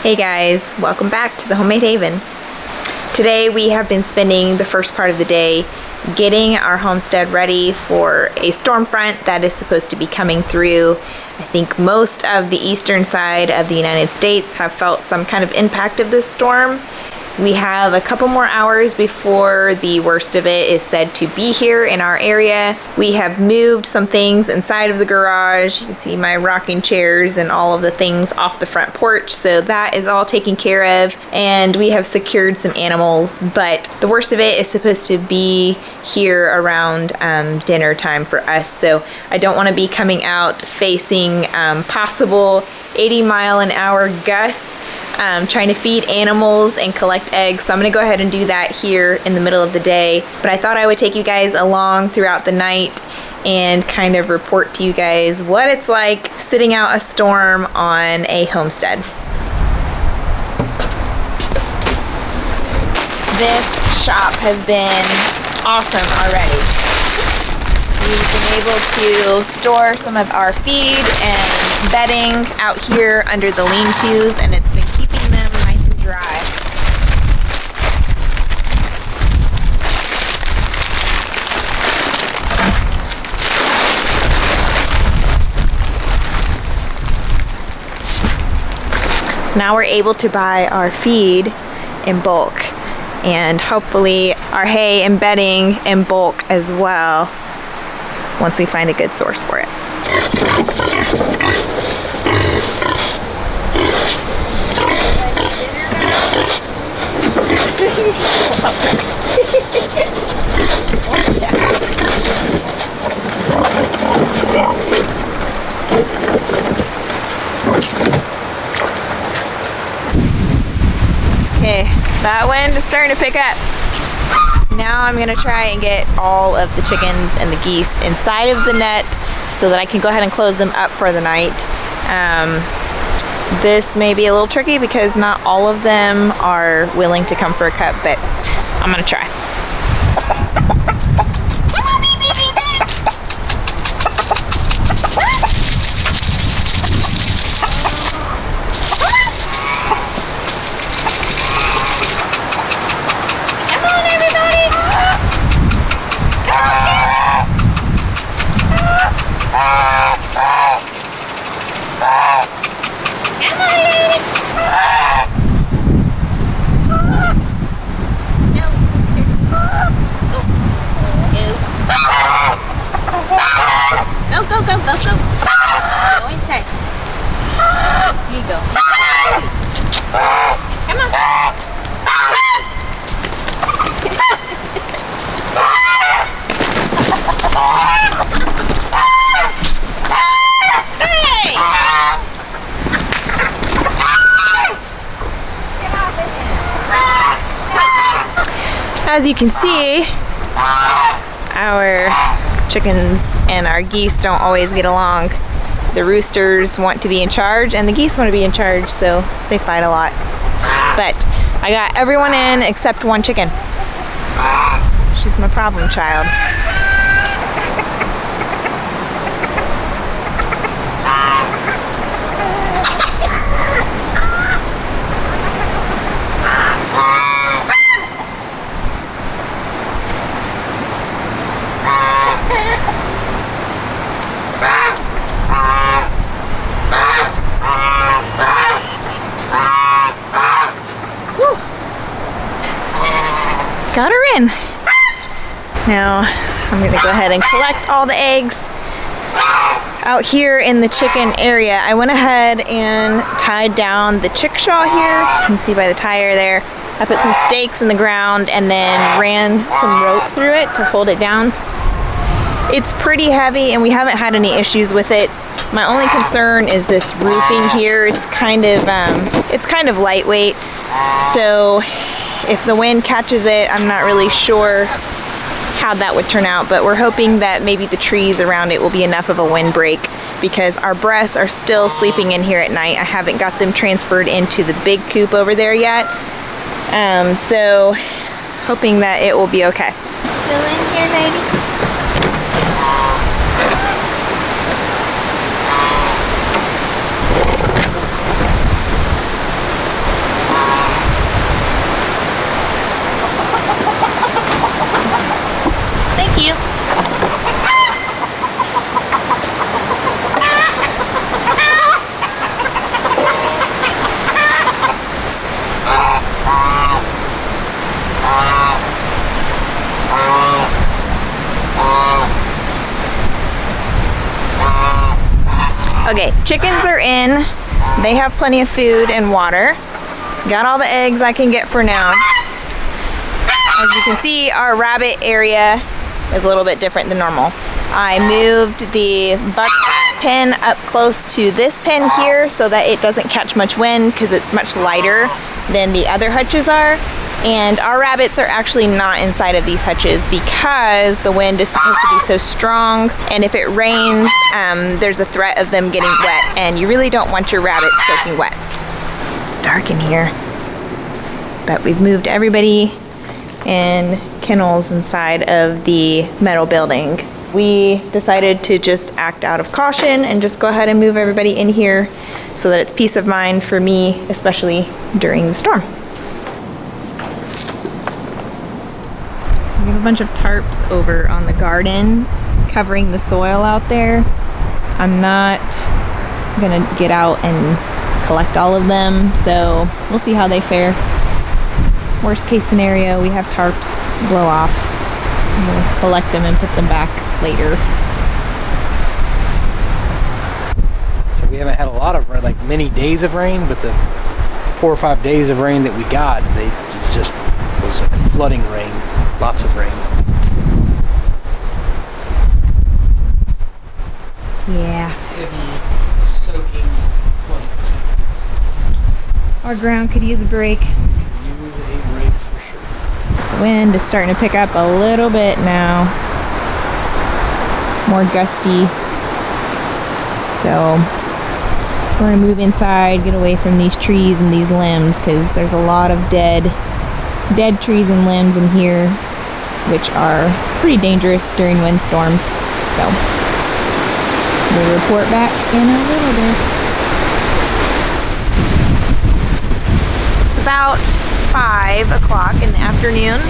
Hey guys, welcome back to the Homemade Haven. Today we have been spending the first part of the day getting our homestead ready for a storm front that is supposed to be coming through. I think most of the eastern side of the United States have felt some kind of impact of this storm. We have a couple more hours before the worst of it is said to be here in our area. We have moved some things inside of the garage. You can see my rocking chairs and all of the things off the front porch. So that is all taken care of. And we have secured some animals, but the worst of it is supposed to be here around dinner time for us. So I don't want to be coming out facing possible 80-mile-an-hour gusts. Trying to feed animals and collect eggs, so I'm gonna go ahead and do that here in the middle of the day. But I thought I would take you guys along throughout the night and kind of report to you guys what it's like sitting out a storm on a homestead. This shop has been awesome already. We've been able to store some of our feed and bedding out here under the lean-tos, and it's been keeping them nice and dry. So now we're able to buy our feed in bulk, and hopefully our hay and bedding in bulk as well, once we find a good source for it. Okay, that wind is starting to pick up. Now I'm gonna try and get all of the chickens and the geese inside of the net so that I can go ahead and close them up for the night. This may be a little tricky because not all of them are willing to come for a cup, but I'm gonna try. As you can see, our chickens and our geese don't always get along. The roosters want to be in charge and the geese want to be in charge, so they fight a lot. But I got everyone in except one chicken. She's my problem child. Got her in. Now I'm gonna go ahead and collect all the eggs out here in the chicken area. I went ahead and tied down the chickshaw here. You can see by the tire there. I put some stakes in the ground and then ran some rope through it to hold it down. It's pretty heavy and we haven't had any issues with it. My only concern is this roofing here. It's kind of lightweight. So if the wind catches it, I'm not really sure how that would turn out, but we're hoping that maybe the trees around it will be enough of a windbreak because our breasts are still sleeping in here at night. I haven't got them transferred into the big coop over there yet. So hoping that it will be okay. Still in here, baby? Okay, chickens are in. They have plenty of food and water. Got all the eggs I can get for now. As you can see, our rabbit area is a little bit different than normal. I moved the buck pen up close to this pen here so that it doesn't catch much wind because it's much lighter than the other hutches are. And our rabbits are actually not inside of these hutches because the wind is supposed to be so strong, and if it rains, there's a threat of them getting wet, and you really don't want your rabbits soaking wet. It's dark in here, but we've moved everybody in kennels inside of the metal building. We decided to just act out of caution and just go ahead and move everybody in here so that it's peace of mind for me, especially during the storm. We have a bunch of tarps over on the garden covering the soil out there. I'm not gonna get out and collect all of them, so we'll see how they fare. Worst case scenario, we have tarps blow off. We'll collect them and put them back later. So we haven't had a lot of like many days of rain, but the 4 or 5 days of rain that we got, it just was like flooding rain. Lots of rain. Yeah. Heavy, soaking flooding. Our ground could use a break. Use a break for sure. The wind is starting to pick up a little bit now. More gusty. So we're gonna move inside, get away from these trees and these limbs because there's a lot of dead trees and limbs in here, which are pretty dangerous during windstorms. So we'll report back in a little bit. It's about 5 o'clock in the afternoon.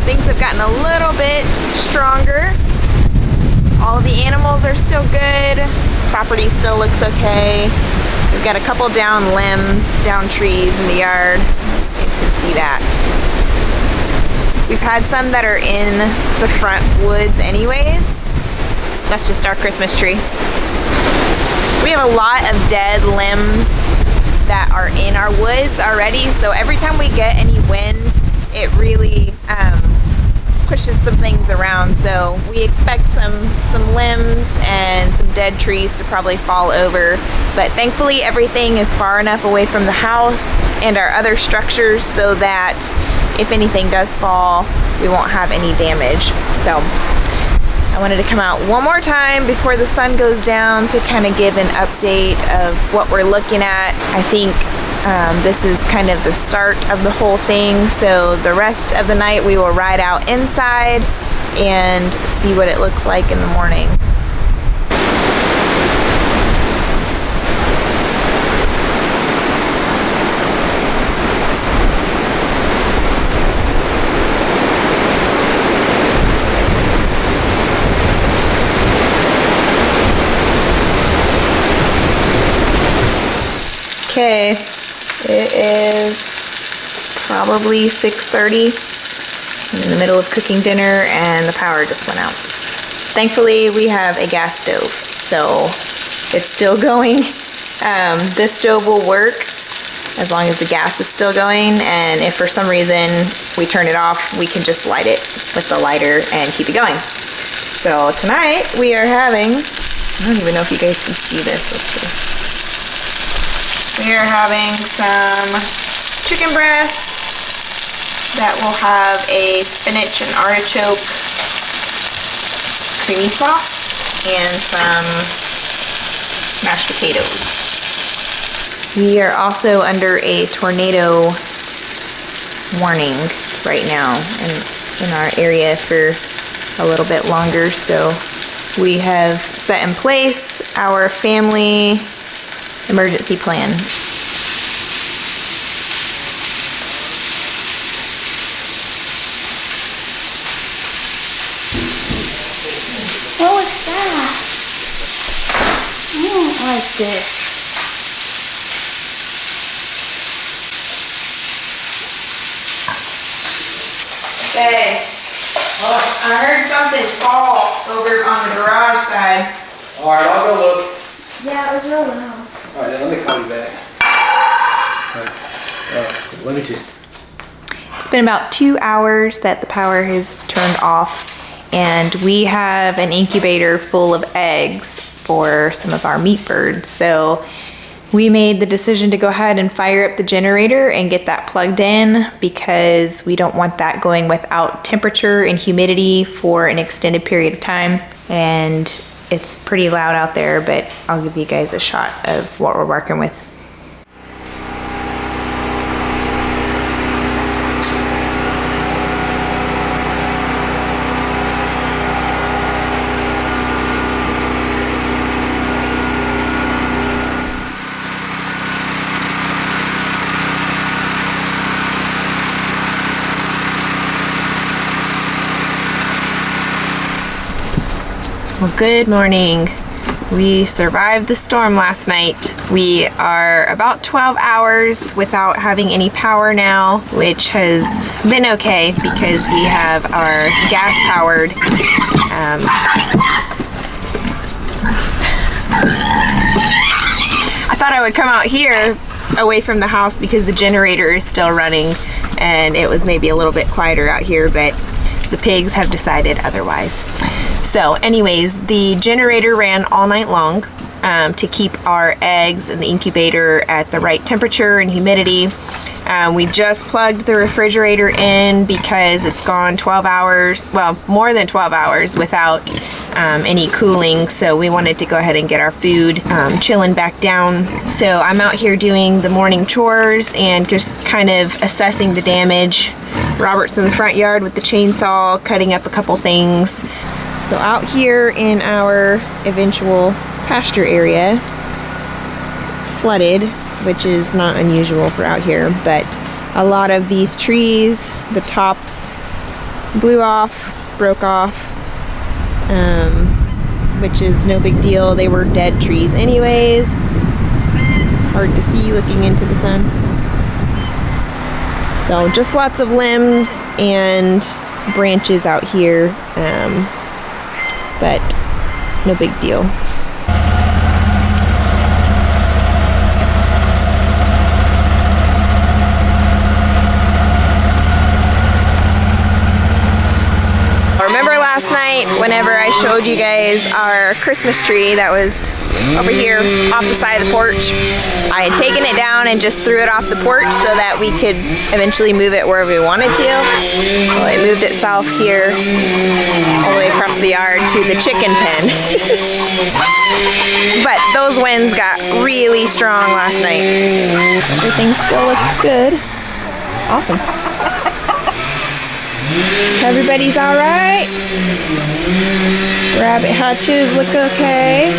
Things have gotten a little bit stronger. All of the animals are still good. Property still looks okay. We've got a couple down limbs, down trees in the yard. You guys can see that. We've had some that are in the front woods anyways. That's just our Christmas tree. We have a lot of dead limbs that are in our woods already, so every time we get any wind, it really pushes some things around. So we expect some limbs and some dead trees to probably fall over, but thankfully everything is far enough away from the house and our other structures so that if anything does fall, we won't have any damage. So I wanted to come out one more time before the sun goes down to kind of give an update of what we're looking at. I think this is kind of the start of the whole thing, so the rest of the night we will ride out inside and see what it looks like in the morning. Okay, it is probably 6:30. I'm in the middle of cooking dinner and the power just went out. Thankfully, we have a gas stove, so it's still going. This stove will work as long as the gas is still going, and if for some reason we turn it off, we can just light it with the lighter and keep it going. So tonight we are having, I don't even know if you guys can see this, let's see. We are having some chicken breast that will have a spinach and artichoke creamy sauce and some mashed potatoes. We are also under a tornado warning right now in our area for a little bit longer, so we have set in place our family emergency plan. What was that? I don't like this. Okay. Well, I heard something fall over on the garage side. Alright, I'll go look. Yeah, it was real loud. All right, then let me call you back. Let me see. It's been about 2 hours that the power has turned off, and we have an incubator full of eggs for some of our meat birds. So we made the decision to go ahead and fire up the generator and get that plugged in because we don't want that going without temperature and humidity for an extended period of time. And it's pretty loud out there, but I'll give you guys a shot of what we're working with. Well, good morning. We survived the storm last night. We are about 12 hours without having any power now, which has been okay because we have our gas powered I thought I would come out here away from the house because the generator is still running and it was maybe a little bit quieter out here, but the pigs have decided otherwise. So anyways, the generator ran all night long to keep our eggs in the incubator at the right temperature and humidity. We just plugged the refrigerator in because it's gone 12 hours, well, more than 12 hours without any cooling. So we wanted to go ahead and get our food chilling back down. So I'm out here doing the morning chores and just kind of assessing the damage. Robert's in the front yard with the chainsaw, cutting up a couple things. So out here in our eventual pasture area, flooded, which is not unusual for out here, but a lot of these trees, the tops blew off, broke off, which is no big deal. They were dead trees anyways. Hard to see looking into the sun. So just lots of limbs and branches out here, but no big deal. Remember last night whenever I showed you guys our Christmas tree that was over here off the side of the porch? I had taken it down and just threw it off the porch so that we could eventually move it wherever we wanted to. Well, it moved itself here all the way across the yard to the chicken pen. But those winds got really strong last night. Everything still looks good. Awesome. Everybody's all right? Rabbit hutches look okay.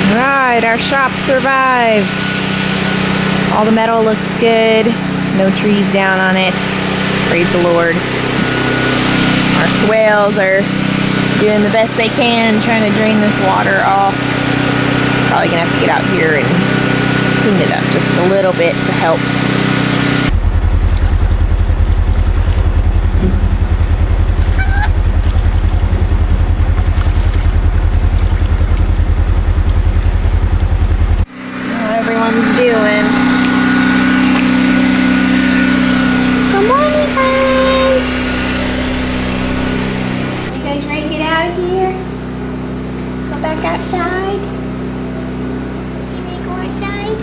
All right, our shop survived. All the metal looks good. No trees down on it. Praise the Lord. Our swales are doing the best they can, trying to drain this water off. Probably gonna have to get out here and clean it up just a little bit to help. See how everyone's doing. Good morning, friends. You guys ready to get out of here? Go back outside? You ready to go outside?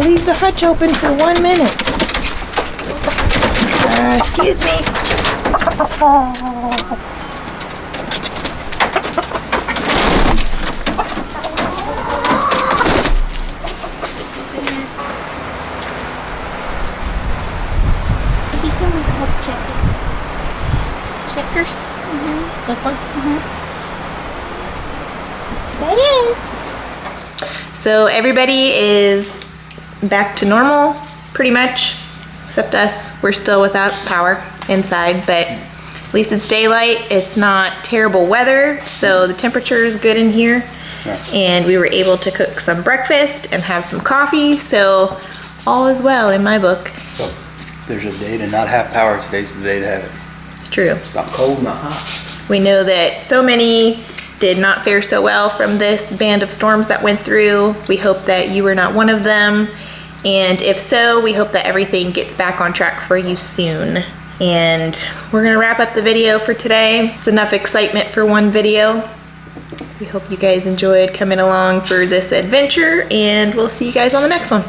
leave the hutch open for 1 minute. Excuse me. He can we help check it. Checkers. This one. Stay in. So everybody is back to normal, pretty much, except us. We're still without power inside, but at least it's daylight. It's not terrible weather, so the temperature is good in here. Yeah. And we were able to cook some breakfast and have some coffee, so all is well in my book. So if there's a day to not have power, today's the day to have it. It's true. It's not cold, not hot. We know that so many did not fare so well from this band of storms that went through. We hope that you were not one of them. And if so, we hope that everything gets back on track for you soon. And we're gonna wrap up the video for today. It's enough excitement for one video. We hope you guys enjoyed coming along for this adventure, and we'll see you guys on the next one.